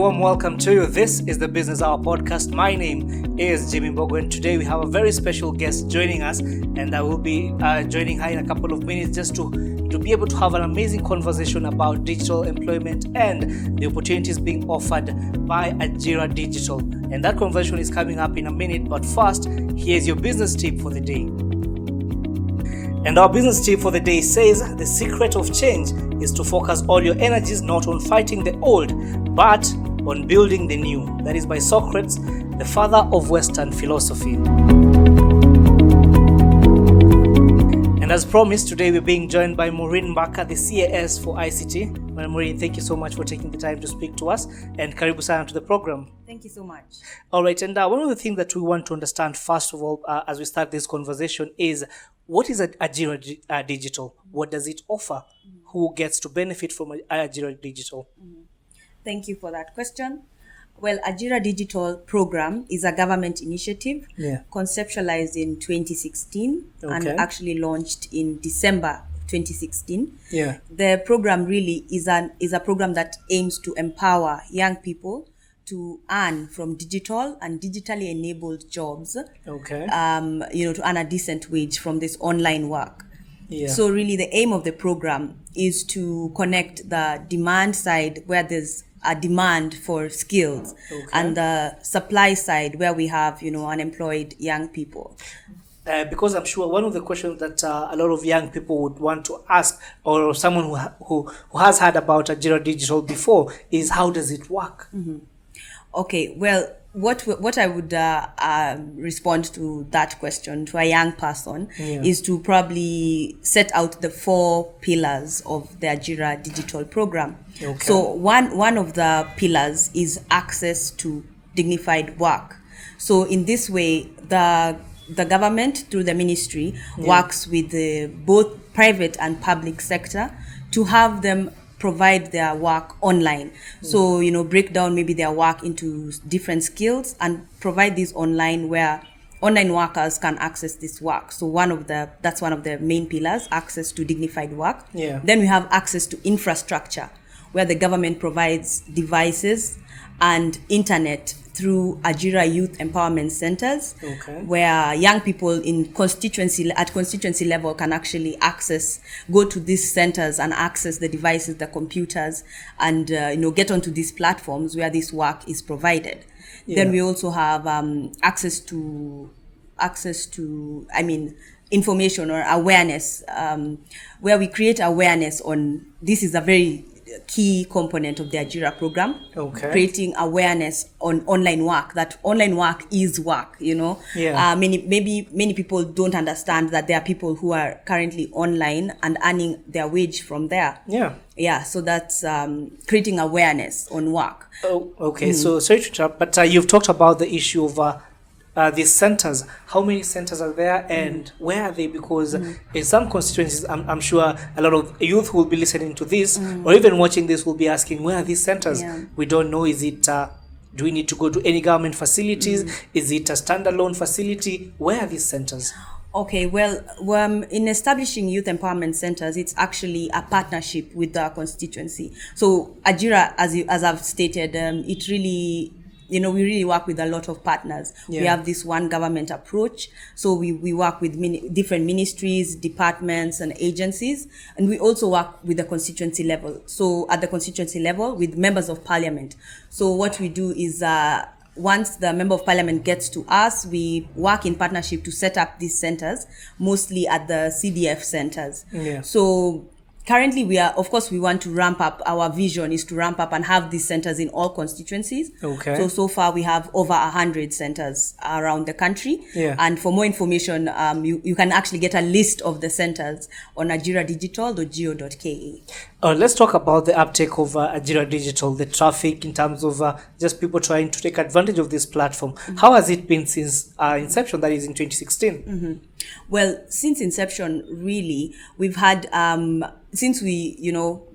warm welcome to you. This is the Business Hour podcast. My name is Jimmy Mbogo, and today we have a very special guest joining us, and I will be joining her in a couple of minutes just to be able to have an amazing conversation about digital employment and the opportunities being offered by Ajira Digital. And that conversation is coming up in a minute, but first, here's your business tip for the day. And our business tip for the day says the secret of change is to focus all your energies not on fighting the old, but on building the new. That is by Socrates, the father of Western philosophy. And as promised, today we're being joined by Maureen Mbaka, the CAS for ICT. Well, Maureen, thank you so much for taking the time to speak to us, and karibu sana to the program. Thank you so much. All right, and one of the things that we want to understand, first of all, as we start this conversation is, what is Ajira Digital? What does it offer? Who gets to benefit from Ajira Digital? Thank you for that question. Well, Ajira Digital program is a government initiative conceptualized in 2016 and actually launched in December 2016. The program really is a program that aims to empower young people to earn from digital and digitally enabled jobs, to earn a decent wage from this online work. So really the aim of the program is to connect the demand side where there's a demand for skills and the supply side where we have, unemployed young people. Because I'm sure one of the questions that a lot of young people would want to ask, or someone who has heard about Ajira Digital before, is how does it work? Okay, well, what I would respond to that question to a young person is to probably set out the 4 pillars of the Ajira Digital program. So one of the pillars is access to dignified work. So in this way, the government through the ministry works with both private and public sector to have them provide their work online. So, break down maybe their work into different skills and provide this online where online workers can access this work. So that's one of the main pillars, access to dignified work. Then we have access to infrastructure where the government provides devices and internet through Ajira Youth Empowerment Centers, where young people at constituency level can actually go to these centers and access the devices, the computers, and get onto these platforms where this work is provided. Then we also have access to information or awareness, where we create awareness on this is a very key component of the Ajira program, creating awareness on online work, that online work is work, many people don't understand that there are people who are currently online and earning their wage from there. So that's creating awareness on work. So sorry to interrupt, but you've talked about the issue of these centers. How many centers are there, and where are they? Because in some constituencies, I'm sure a lot of youth who will be listening to this or even watching this will be asking, where are these centers? We don't know. Is it do we need to go to any government facilities? Is it a standalone facility? Where are these centers? Okay, well, in establishing youth empowerment centers, it's actually a partnership with the constituency. So Ajira, as I've stated, it really, we really work with a lot of partners. We have this one government approach. So we work with different ministries, departments, and agencies. And we also work with the constituency level. So at the constituency level, with members of parliament. So what we do is, once the member of parliament gets to us, we work in partnership to set up these centers, mostly at the CDF centers. So currently, we want to ramp up. Our vision is to ramp up and have these centers in all constituencies. So far, we have over 100 centers around the country. And for more information, you can actually get a list of the centers on ajiradigital.go.ke. Let's talk about the uptake of Ajira Digital, the traffic in terms of just people trying to take advantage of this platform. How has it been since inception, that is in 2016? Well, since inception, really, we've had, since we,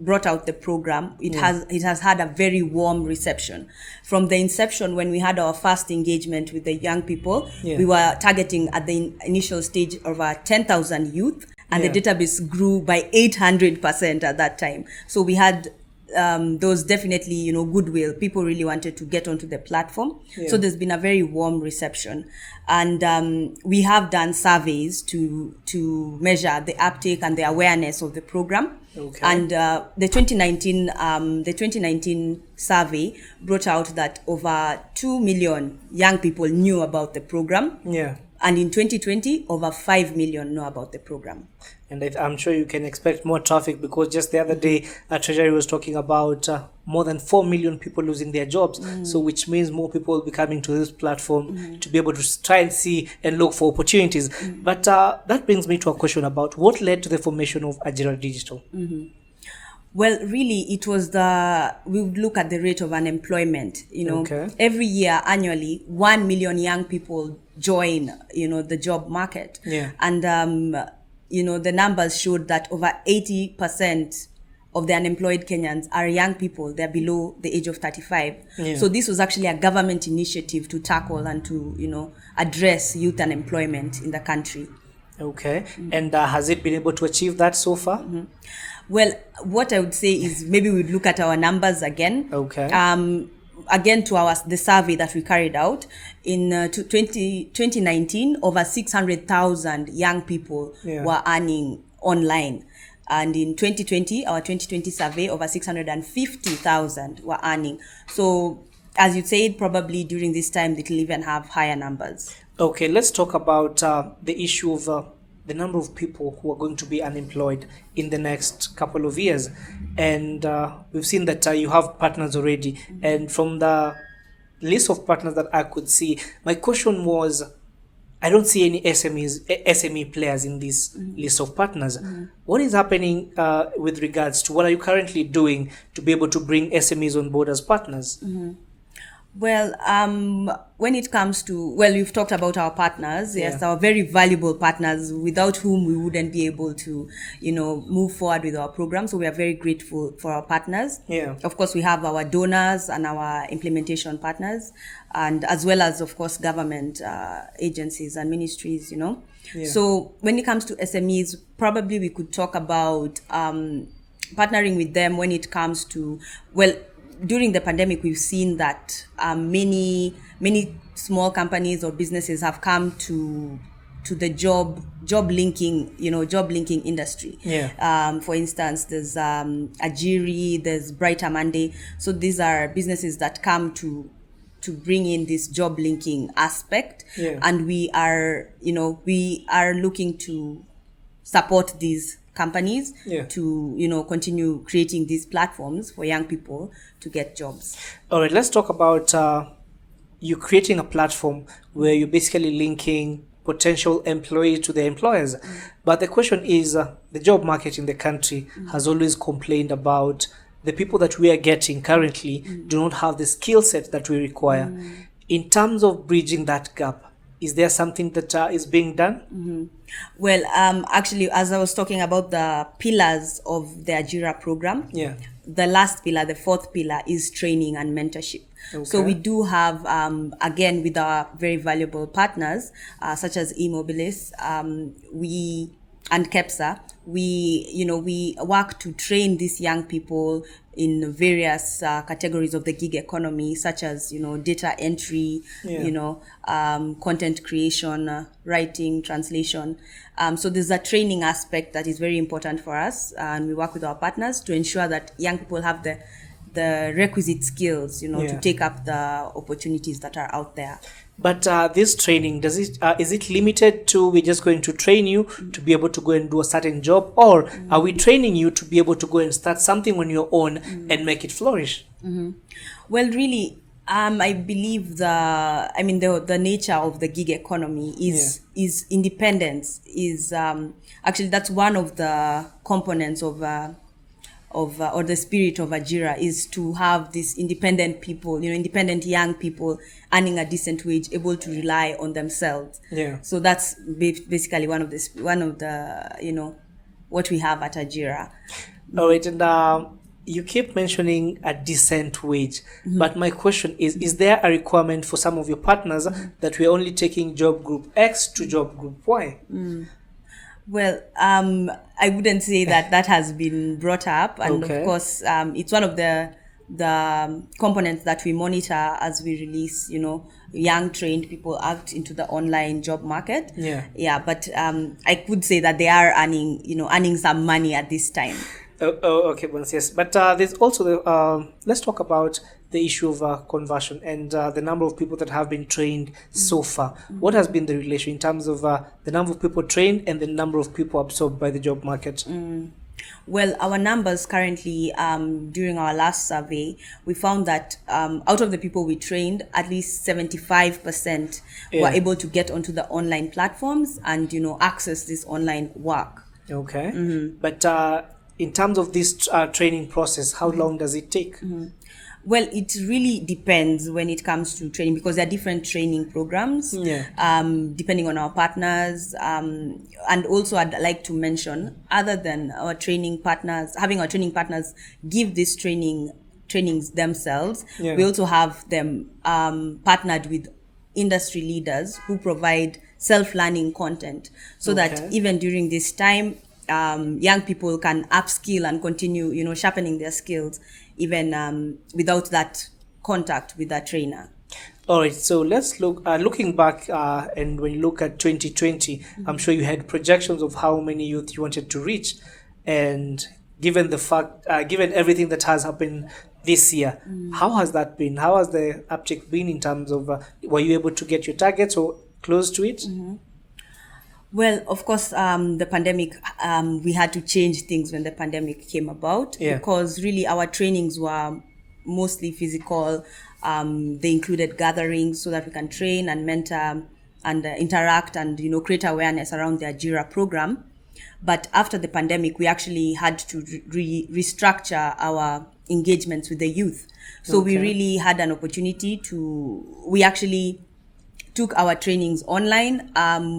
brought out the program, it has had a very warm reception. From the inception, when we had our first engagement with the young people, we were targeting at the initial stage of 10,000 youth. And the database grew by 800% at that time. So we had there was definitely, goodwill. People really wanted to get onto the platform. Yeah. So there's been a very warm reception. And we have done surveys to measure the uptake and the awareness of the program. Okay. And the 2019 survey brought out that over 2 million young people knew about the program. Yeah. And in 2020, over 5 million know about the program. And I'm sure you can expect more traffic, because just the other day, Treasury was talking about more than 4 million people losing their jobs. So which means more people will be coming to this platform to be able to try and see and look for opportunities. But that brings me to a question about what led to the formation of Ajira Digital. Well, really, it was we would look at the rate of unemployment. Okay. Every year, annually, 1 million young people join, the job market. Yeah. And, the numbers showed that over 80% of the unemployed Kenyans are young people. They're below the age of 35. Yeah. So this was actually a government initiative to tackle and to, address youth unemployment in the country. Okay. And has it been able to achieve that so far? Well, what I would say is maybe we'd look at our numbers again. Okay. Again, to the survey that we carried out in 2019, over 600,000 young people were earning online. And in 2020, our 2020 survey, over 650,000 were earning. So, as you said, probably during this time, it will even have higher numbers. Okay, let's talk about the issue of the number of people who are going to be unemployed in the next couple of years. And we've seen that you have partners already. And from the list of partners that I could see, my question was, I don't see any SME players in this list of partners. What is happening with regards to what are you currently doing to be able to bring SMEs on board as partners? Well, when it comes to, we've talked about our partners. Yes, our very valuable partners without whom we wouldn't be able to, move forward with our program. So we are very grateful for our partners. Yeah. Of course, we have our donors and our implementation partners, and as well as, of course, government agencies and ministries, Yeah. So when it comes to SMEs, probably we could talk about partnering with them when it comes to, during the pandemic, we've seen that many small companies or businesses have come to the job linking industry. Yeah. For instance, there's Ajiri, there's Brighter Monday. So these are businesses that come to bring in this job linking aspect. Yeah. And we are looking to support these companies to continue creating these platforms for young people to get jobs. All right, let's talk about you creating a platform where you're basically linking potential employees to their employers. But the question is, the job market in the country has always complained about the people that we are getting currently do not have the skill set that we require. In terms of bridging that gap, is there something that is being done? Well, actually, as I was talking about the pillars of the Ajira program, the last pillar, the fourth pillar, is training and mentorship. Okay. So we do have, again, with our very valuable partners, such as eMobilis, and KEPSA, we work to train these young people in various categories of the gig economy, such as, data entry, content creation, writing, translation. So there's a training aspect that is very important for us. And we work with our partners to ensure that young people have the requisite skills, to take up the opportunities that are out there. But this training, is it limited to we're just going to train you to be able to go and do a certain job, or are we training you to be able to go and start something on your own and make it flourish? Well, really, I believe the nature of the gig economy is independence. Actually, that's one of the components of or the spirit of Ajira, is to have these independent people, independent young people earning a decent wage, able to rely on themselves. Yeah. So that's basically one of the what we have at Ajira. All right, and you keep mentioning a decent wage, but my question is there a requirement for some of your partners that we're only taking job group X to job group Y? Well, I wouldn't say that has been brought up, and Okay. of course, it's one of the components that we monitor as we release, young trained people out into the online job market. Yeah. But I could say that they are earning some money at this time. Okay, Bonus, yes. But there's also let's talk about the issue of conversion and the number of people that have been trained so far. What has been the relation in terms of the number of people trained and the number of people absorbed by the job market? Well, our numbers currently, during our last survey, we found that out of the people we trained, at least 75% were Yeah. able to get onto the online platforms and, access this online work. Okay. But in terms of this training process, how long does it take? Well, it really depends when it comes to training, because there are different training programs, Yeah. depending on our partners. And also, I'd like to mention, other than our training partners, having our training partners give this trainings themselves, Yeah. we also have them partnered with industry leaders who provide self-learning content, so that Okay. even during this time, young people can upskill and continue, sharpening their skills, even without that contact with a trainer. All right, so let's looking back, and when you look at 2020, I'm sure you had projections of how many youth you wanted to reach, and given the fact, given everything that has happened this year, how has that been? How has the uptick been in terms of were you able to get your targets or close to it? Well, of course, the pandemic, we had to change things when the pandemic came about, Yeah. because really our trainings were mostly physical. They included gatherings so that we can train and mentor and interact and, create awareness around the Ajira program. But after the pandemic, we actually had to restructure our engagements with the youth. So we Okay. really had an opportunity we actually took our trainings online.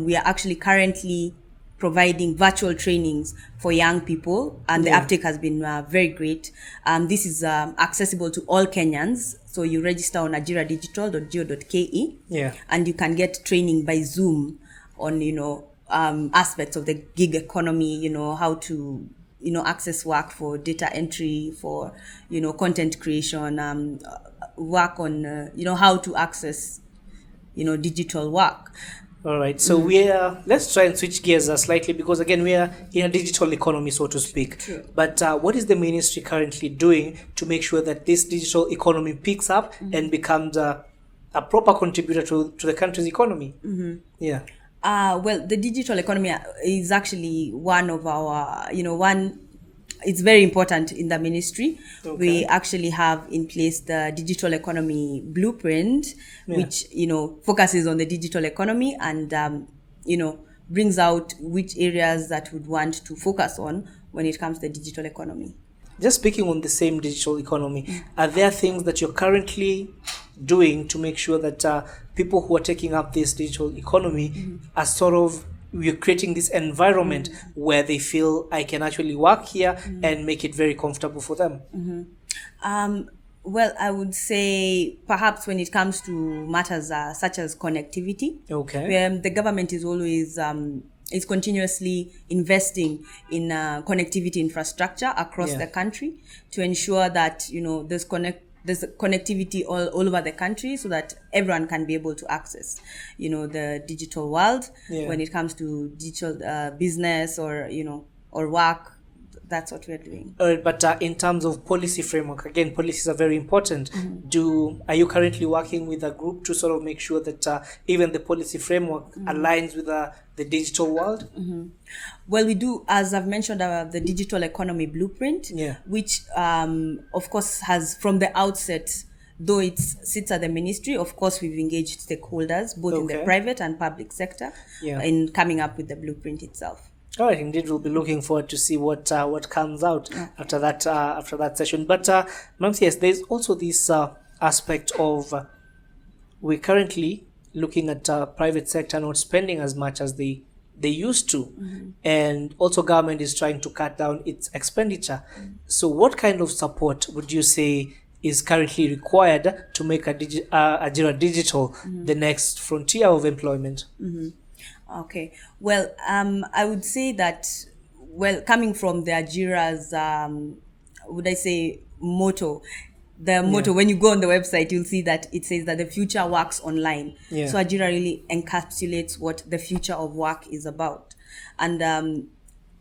We are actually currently providing virtual trainings for young people, and the Yeah. uptake has been very great. This is accessible to all Kenyans. So you register on ajiradigital.go.ke, Yeah. and you can get training by Zoom on, aspects of the gig economy, how to, access work for data entry, for, content creation, work on, how to access, digital work. All right, so let's try and switch gears slightly, because again we are in a digital economy, so to speak. True. But what is the ministry currently doing to make sure that this digital economy picks up and becomes a proper contributor to the country's economy? Yeah. Well, the digital economy is actually one of our, it's very important in the ministry. Okay. We actually have in place the digital economy blueprint, which, focuses on the digital economy and, brings out which areas that would want to focus on when it comes to the digital economy. Just speaking on the same digital economy, are there things that you're currently doing to make sure that people who are taking up this digital economy are sort of, we're creating this environment where they feel I can actually work here and make it very comfortable for them? Well, I would say perhaps when it comes to matters such as connectivity, Okay. the government is always is continuously investing in connectivity infrastructure across Yeah. the country to ensure that there's connectivity all over the country, so that everyone can be able to access the digital world. Yeah. When it comes to digital business or work, that's what we're doing. But in terms of policy framework, again, policies are very important. Are you currently working with a group to sort of make sure that even the policy framework aligns with the digital world? Well, we do, as I've mentioned, the digital economy blueprint, Yeah. which of course has from the outset, though it sits at the ministry, of course we've engaged stakeholders both in the Okay. private and public sector Yeah. in coming up with the blueprint itself. All right, indeed, we'll be looking forward to see what comes out after that session. But Mamsi, yes, there's also this aspect of we're currently looking at private sector not spending as much as they used to, and also government is trying to cut down its expenditure. So, what kind of support would you say is currently required to make Ajira Digital the next frontier of employment? Okay. Well, I would say that, well, coming from the Ajira's, would I say, motto, the motto, when you go on the website, you'll see that it says that the future works online. Yeah. So Ajira really encapsulates what the future of work is about. And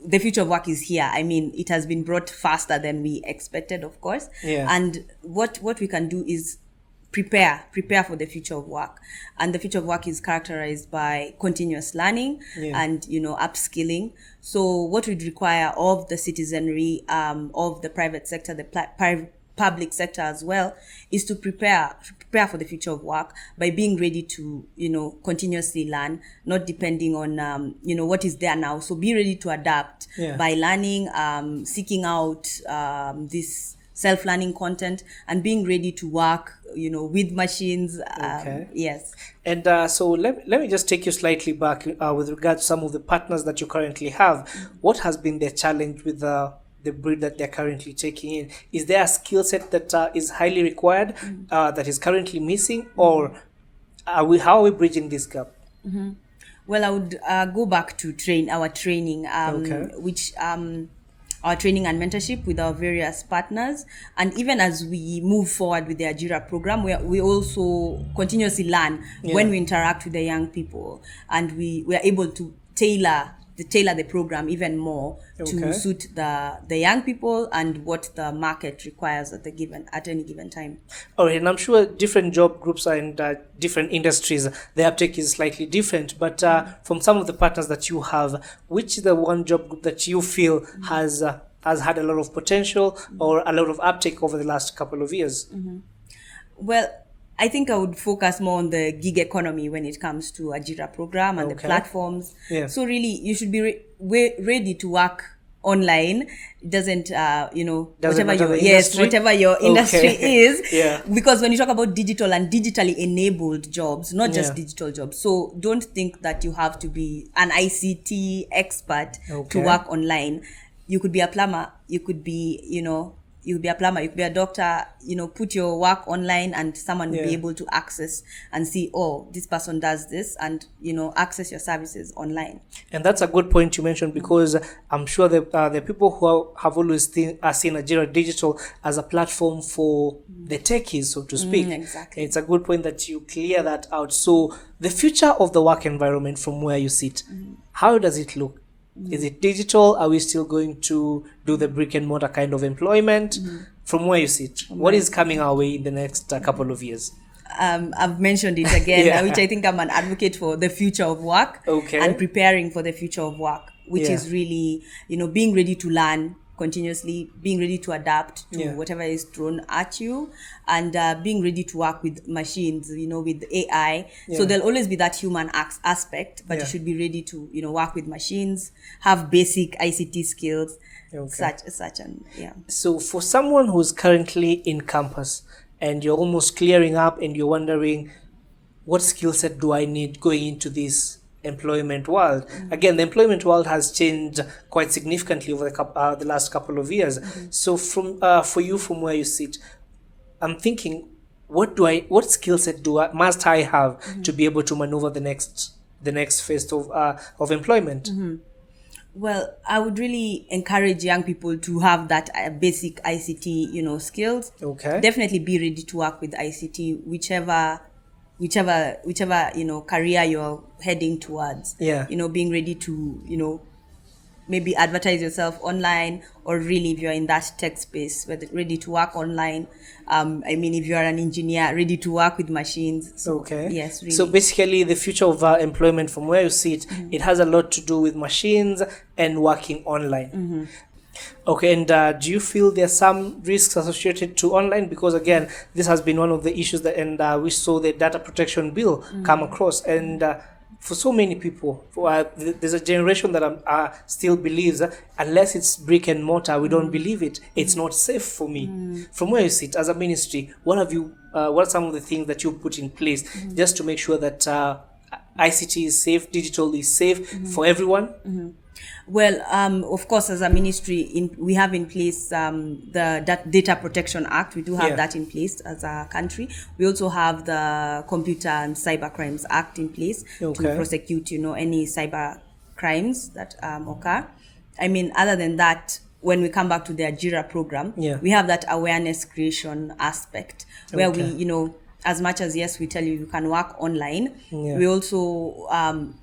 the future of work is here. I mean, it has been brought faster than we expected, of course. Yeah. And what we can do is prepare for the future of work. And the future of work is characterized by continuous learning and upskilling. So what would require of the citizenry, of the private sector, the public sector as well, is to prepare for the future of work by being ready to continuously learn, not depending on what is there now. So be ready to adapt by learning, seeking out this self-learning content, and being ready to work with machines. Yes. And so let me just take you slightly back with regard to some of the partners that you currently have. What has been their challenge with the breed that they're currently taking in? Is there a skill set that is highly required that is currently missing, or how are we bridging this gap? Well, I would go back to our training, which our training and mentorship with our various partners. And even as we move forward with the Ajira program, we also continuously learn when we interact with the young people, and we are able to tailor the program even more to suit the young people and what the market requires at any given time. All right, and I'm sure different job groups and different industries, the uptake is slightly different. But from some of the partners that you have, which is the one job group that you feel has had a lot of potential or a lot of uptake over the last couple of years? Well, I think I would focus more on the gig economy when it comes to Ajira program and the platforms. Yeah. So really, you should be ready to work online. It doesn't, whatever your industry is. Because when you talk about digital and digitally enabled jobs, not just digital jobs. So don't think that you have to be an ICT expert to work online. You could be a plumber. You could be, you could be a plumber, you could be a doctor, put your work online and someone will be able to access and see, oh, this person does this, and, access your services online. And that's a good point you mentioned, because I'm sure the people who have always seen Ajira Digital as a platform for the techies, so to speak. Exactly. It's a good point that you clear that out. So the future of the work environment from where you sit, how does it look? Is it digital? Are we still going to do the brick and mortar kind of employment? From where you sit, what is coming our way in the next couple of years? I've mentioned it again, which I think I'm an advocate for the future of work and preparing for the future of work, which is really, being ready to learn continuously, being ready to adapt to whatever is thrown at you, and being ready to work with machines, with AI. So there'll always be that human aspect, but you should be ready to, work with machines, have basic ICT skills, such. So for someone who's currently in campus and you're almost clearing up and you're wondering, what skill set do I need going into this employment world? Again, the employment world has changed quite significantly over the last couple of years. So for you, from where you sit, I'm thinking, what skill set must I have to be able to maneuver the next phase of employment? Well, I would really encourage young people to have that basic ICT, skills. Definitely be ready to work with ICT, whichever career you're heading towards. Being ready to maybe advertise yourself online, or really if you're in that tech space, ready to work online. If you're an engineer, ready to work with machines. So, yes, really. So basically the future of employment from where you sit, it has a lot to do with machines and working online. Okay, and do you feel there's some risks associated to online? Because again, this has been one of the issues and we saw the data protection bill come across, and for so many people, there's a generation that still believes unless it's brick and mortar, we don't believe it. It's not safe for me. From where you sit as a ministry, what are some of the things that you put in place just to make sure that ICT is safe, digital is safe for everyone? Well, of course, as a ministry, we have in place the Data Protection Act. We do have that in place as a country. We also have the Computer and Cyber Crimes Act in place to prosecute, any cyber crimes that occur. I mean, other than that, when we come back to the Ajira program, we have that awareness creation aspect where we, as much as we tell you can work online, we also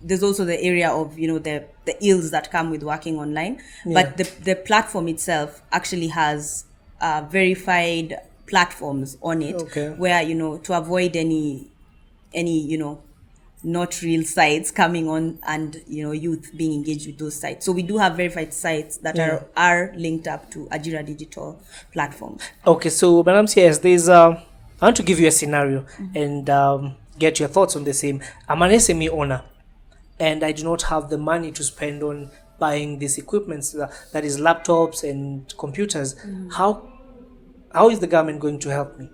there's also the area of the ills that come with working online, but the platform itself actually has verified platforms on it, where to avoid any not real sites coming on and youth being engaged with those sites. So we do have verified sites that are linked up to Ajira digital platforms. Okay, so Madam CS, there's I want to give you a scenario and get your thoughts on the same. I'm an SME owner and I do not have the money to spend on buying these equipments, that is laptops and computers. How is the government going to help me?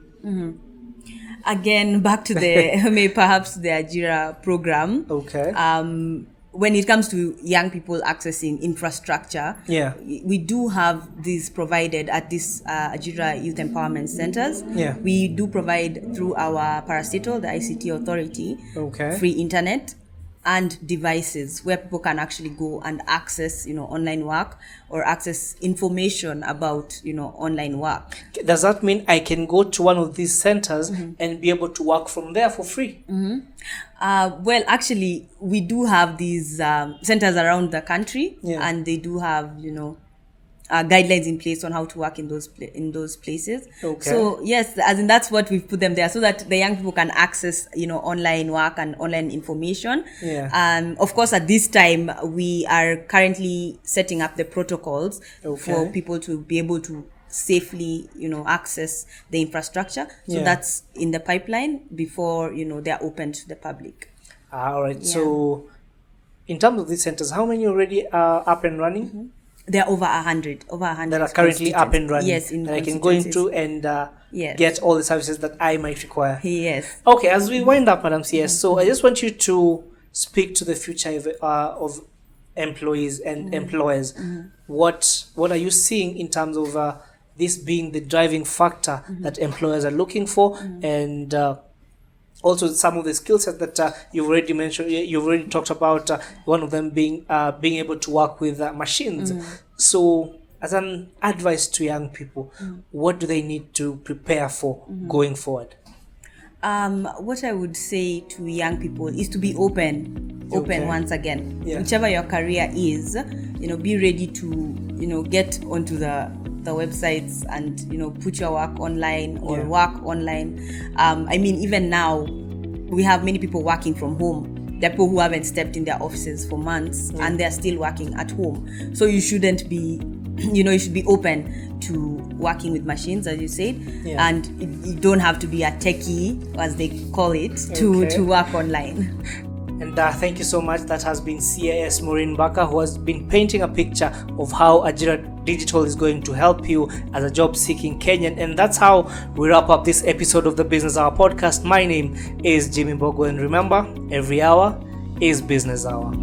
Again, back to the perhaps the Ajira program. Okay. When it comes to young people accessing infrastructure, we do have these provided at these Ajira Youth Empowerment Centers. We do provide through our parastatal, the ICT authority, free internet and devices where people can actually go and access, online work or access information about, online work. Does that mean I can go to one of these centers and be able to work from there for free? Well, actually, we do have these centers around the country, and they do have, guidelines in place on how to work in those places. So yes, as in that's what we've put them there so that the young people can access, online work and online information. Of course, at this time, we are currently setting up the protocols for people to be able to safely, access the infrastructure. So that's in the pipeline before, they're open to the public. All right. So in terms of these centers, how many already are up and running? There are over 100 that are currently up and running. Yes, and I can go into and get all the services that I might require. Yes. Okay, as we wind up, Madam CS, so I just want you to speak to the future of employees and employers. What are you seeing in terms of this being the driving factor that employers are looking for, and also some of the skill sets that you've already mentioned, you've already talked about, one of them being able to work with machines. So as an advice to young people, what do they need to prepare for going forward? What I would say to young people is to be open once again. Whichever your career is, be ready to, get onto the websites and, put your work online or work online. I mean, even now, we have many people working from home. There are people who haven't stepped in their offices for months and they're still working at home. So you shouldn't be, you should be open to working with machines, as you said, and you don't have to be a techie, as they call it, to work online. And thank you so much. That has been CIS Maureen Baka, who has been painting a picture of how Ajira Digital is going to help you as a job-seeking Kenyan. And that's how we wrap up this episode of the Business Hour podcast. My name is Jimmy Mbogo, and remember, every hour is Business Hour.